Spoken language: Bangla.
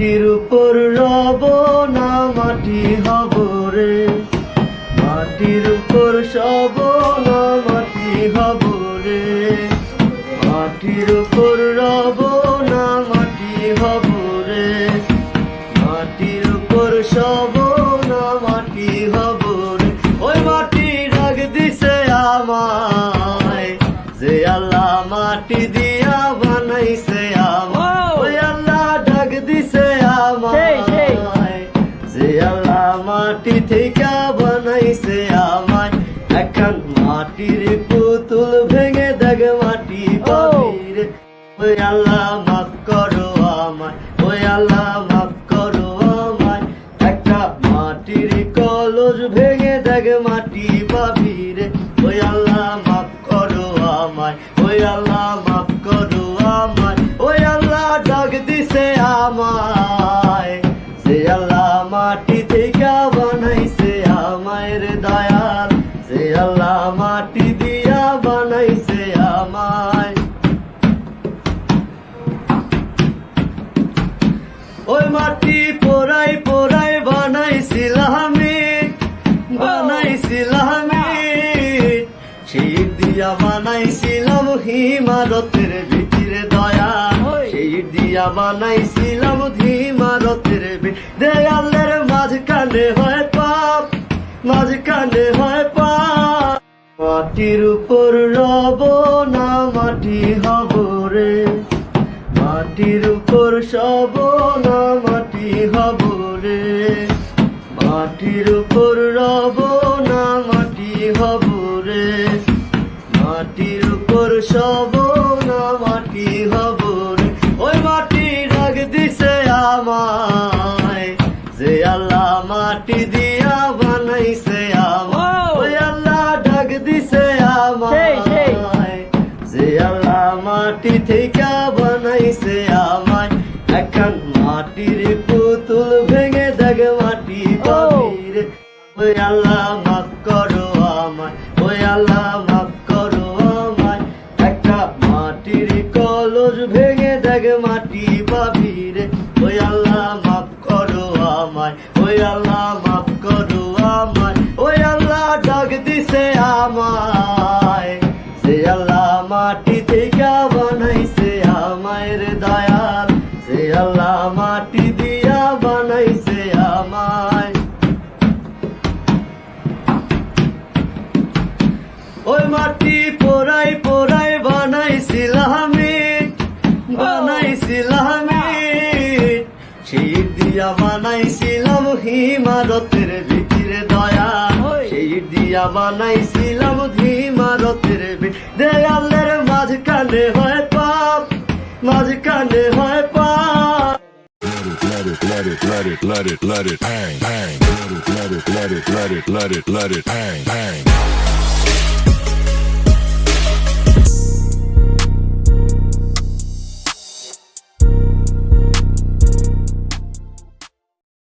মাটির উপর রব না মাটি হব রে, মাটির উপর সব না মাটি হব রে, মাটির উপর রব না মাটি হব রে, মাটির উপর সব না মাটি হব রে। ওই মাটি ডাক দিছে আমায়, যে আল্লাহ মাটি দিয়া বানাইছে আমায়। ওই আল্লাহ ডাক দিছে আমায়, যে আল্লাহ মাটি থেকে বানাইছে আমায়। এখন মাটির পুতুল ভেঙে দেখ মাটি পাবি রে। ওই আল্লাহ মাফ করো আমায়, ওই আল্লাহ মাফ করো আমায়। একটা মাটির কলস ভেঙে দেখ মাটি পাবি রে। ওই আল্লাহ মাফ করো আমায়, ওই আল্লাহ মাফ করো আমায়। ওই আল্লাহ ডাক দিছে আমায়, যে আল্লাহ মাটি থেকে বানাইছে আমায় রে দয়াল, যে আল্লাহ মাটি দিয়া বানাইছে আমায়। ওই মাটি পোড়াই পোড়াই বানাইছিলাম, বানাইছিলাম সেই দিয়া বানাইছিলাম হিমারতের ভিতরে দয়াল, সেই দিয়া বানাইছিলাম হিমারতের দেয়ালের মাঝখানে হয় পাপ, মাঝখানে হয় পাপ। মাটির উপর রব না মাটি হব রে, মাটির উপর সব না মাটি হব রে, মাটির উপর রব না মাটি হব রে, মাটির উপর সব না মাটি হব রে। ওই মাটি ডাক দিছে আমায়, যে আল্লাহ মাটি দিয়া বানাইছে আমায়। ওই আল্লাহ ডাক দিছে আমায়, যে আল্লাহ মাটি থেকে বানাইছে আমায়। এখন মাটির পুতুল ভেঙে দেখ মাটি পাবি রে। ওই আল্লাহ মাফ করো আমায়, ওই আল্লাহ মাফ করো আমায়। একটা মাটির কলস ভেঙে দেখ মাটি পাবি রে। ওই আল্লাহ মাফ করো আমায়, ওই আল্লাহ মাফ করো আমায়। ওই আল্লাহ ডাক দিছে আমায়, যে আল্লাহ মাটি থেকে বানাইছে আমায় রে দয়াল, যে আল্লাহ মাটি দিয়া বানাইছে আমায়। ওই মাটি পোড়াই পোড়াই বানাইছিলাম, বানাইছিলাম সেই দিয়া বানাইছিলাম হিমারতের ভিতরে দয়াল, সেই দিয়া বানাইছিলাম হিমারতের দেয়ালের মাঝখানে হয় পাপ, মাঝখানে হয় পাপ। Let it, let it, let it, let it, let it, bang, bang. Let it, let it, let it, let it, let it, let it, bang, bang.